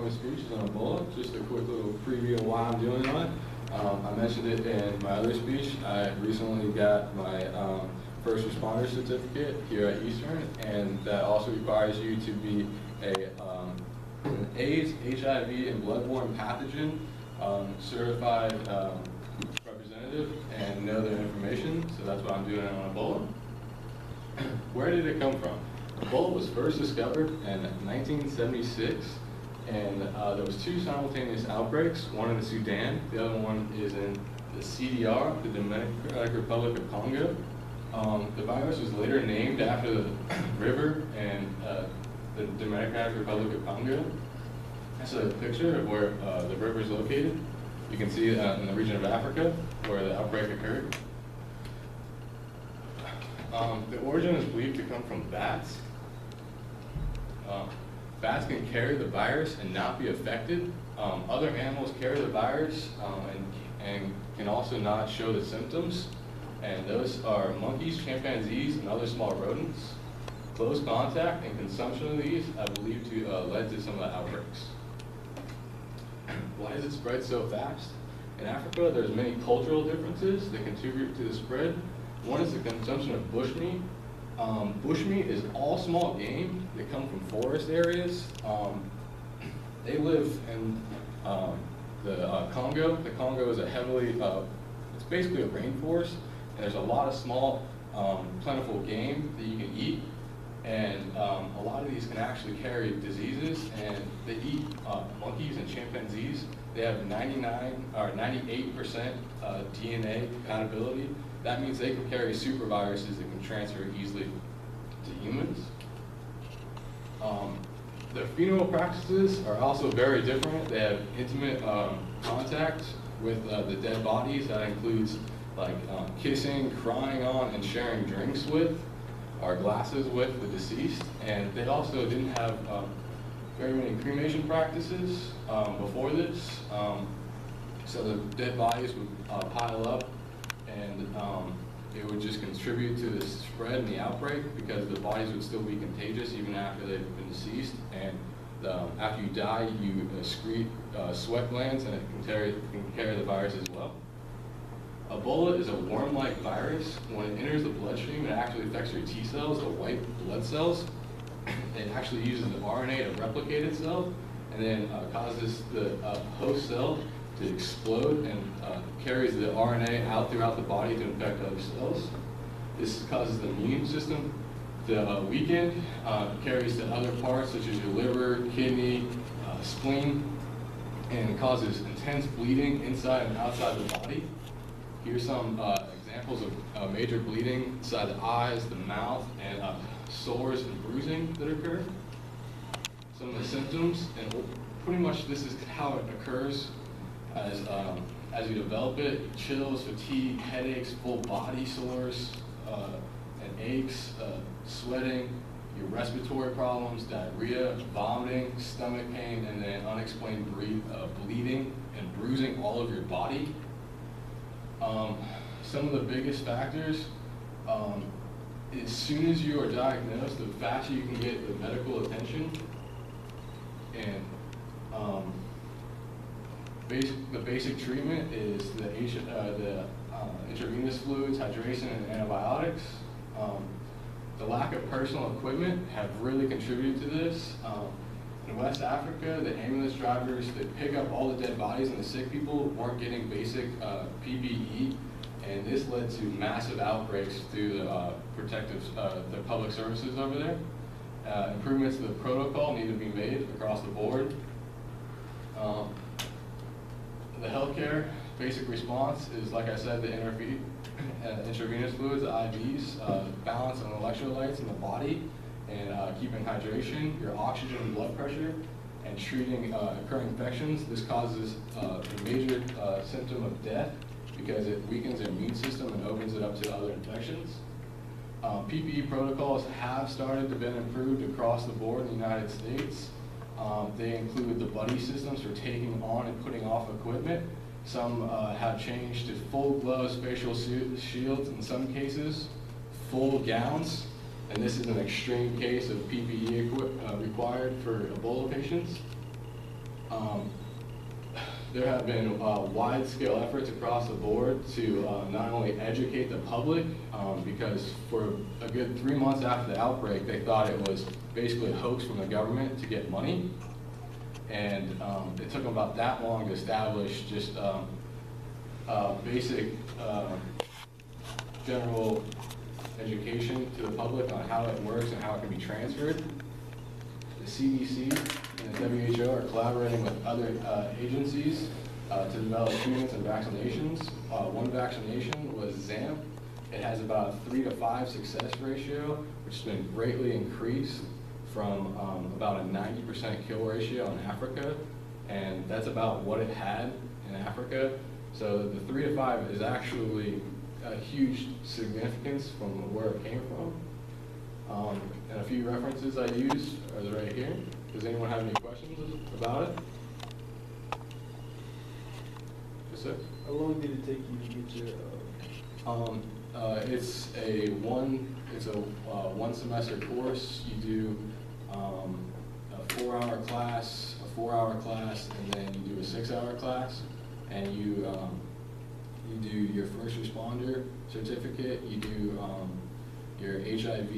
my speech is on Ebola. Just a quick little preview of why I'm doing on it. I mentioned it in my other speech. I recently got my first responder certificate here at Eastern, and that also requires you to be an AIDS, HIV, and bloodborne pathogen certified representative and know their information. So that's why I'm doing it on Ebola. Where did it come from? Ebola was first discovered in 1976, and there was two simultaneous outbreaks, one in the Sudan, the other one is in the CDR, the Democratic Republic of Congo. The virus was later named after the river and the Democratic Republic of Congo. That's a picture of where the river is located. You can see in the region of Africa where the outbreak occurred. The origin is believed to come from bats. Bats can carry the virus and not be affected. Other animals carry the virus and can also not show the symptoms. And those are monkeys, chimpanzees, and other small rodents. Close contact and consumption of these are believed to led to some of the outbreaks. Why does it spread so fast? In Africa, there's many cultural differences that contribute to the spread. One is the consumption of bushmeat. Bushmeat is all small game that come from forest areas. They live in the Congo. The Congo is a heavily, it's basically a rainforest, and there's a lot of small, plentiful game that you can eat. And a lot of these can actually carry diseases, and they eat monkeys and chimpanzees. They have 99 or 98% DNA compatibility. That means they can carry super viruses that can transfer easily to humans. Their funeral practices are also very different. They have intimate contact with the dead bodies. That includes like kissing, crying on, and sharing drinks with, or glasses with the deceased. And they also didn't have very many cremation practices before this. So the dead bodies would pile up, and it would just contribute to the spread and the outbreak because the bodies would still be contagious even after they've been deceased. And after you die, you excrete sweat glands, and it can carry the virus as well. Ebola is a worm-like virus. When it enters the bloodstream, it actually affects your T cells, the white blood cells. It actually uses the RNA to replicate itself, and then causes the host cell to explode and carries the RNA out throughout the body to infect other cells. This causes the immune system to weaken, carries to other parts such as your liver, kidney, spleen, and causes intense bleeding inside and outside the body. Here's some examples of major bleeding inside the eyes, the mouth, and sores and bruising that occur. Some of the symptoms, and pretty much this is how it occurs as you develop it: chills, fatigue, headaches, full body sores, and aches, sweating, your respiratory problems, diarrhea, vomiting, stomach pain, and then unexplained bleeding and bruising all of your body. Some of the biggest factors, as soon as you are diagnosed, the faster you can get the medical attention. And the basic treatment is the intravenous fluids, hydration, and antibiotics. The lack of personal equipment have really contributed to this. In West Africa, the ambulance drivers that pick up all the dead bodies and the sick people weren't getting basic PPE, and this led to massive outbreaks through the public services over there. Improvements to the protocol need to be made across the board. The healthcare basic response is, like I said, the intravenous fluids, the IVs, balance and electrolytes in the body, and keeping hydration, your oxygen and blood pressure, and treating occurring infections. This causes a major symptom of death because it weakens the immune system and opens it up to other infections. PPE protocols have started to be improved across the board in the United States. They include the buddy systems for taking on and putting off equipment. Some have changed to full gloves, facial shields in some cases, full gowns, and this is an extreme case of PPE required for Ebola patients. There have been wide-scale efforts across the board to not only educate the public, because for a good 3 months after the outbreak, they thought it was basically a hoax from the government to get money. And it took them about that long to establish just basic general education to the public on how it works and how it can be transferred. The CDC and the WHO are collaborating with other agencies to develop treatments and vaccinations. One vaccination was ZAMP. It has about a 3 to 5 success ratio, which has been greatly increased from about a 90% kill ratio in Africa, and that's about what it had in Africa. So the 3 to 5 is actually a huge significance from where it came from. And a few references I used are right here. Does anyone have any questions about it? Yes, sir? How long did it take you to get your? It's a one semester course. You do a 4-hour class, and then you do a 6-hour class, and you do your first responder certificate. You do your HIV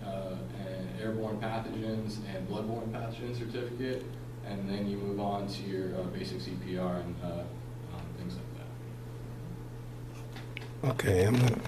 and airborne pathogens and bloodborne pathogen certificate, and then you move on to your basic CPR and things like that. Okay, I'm gonna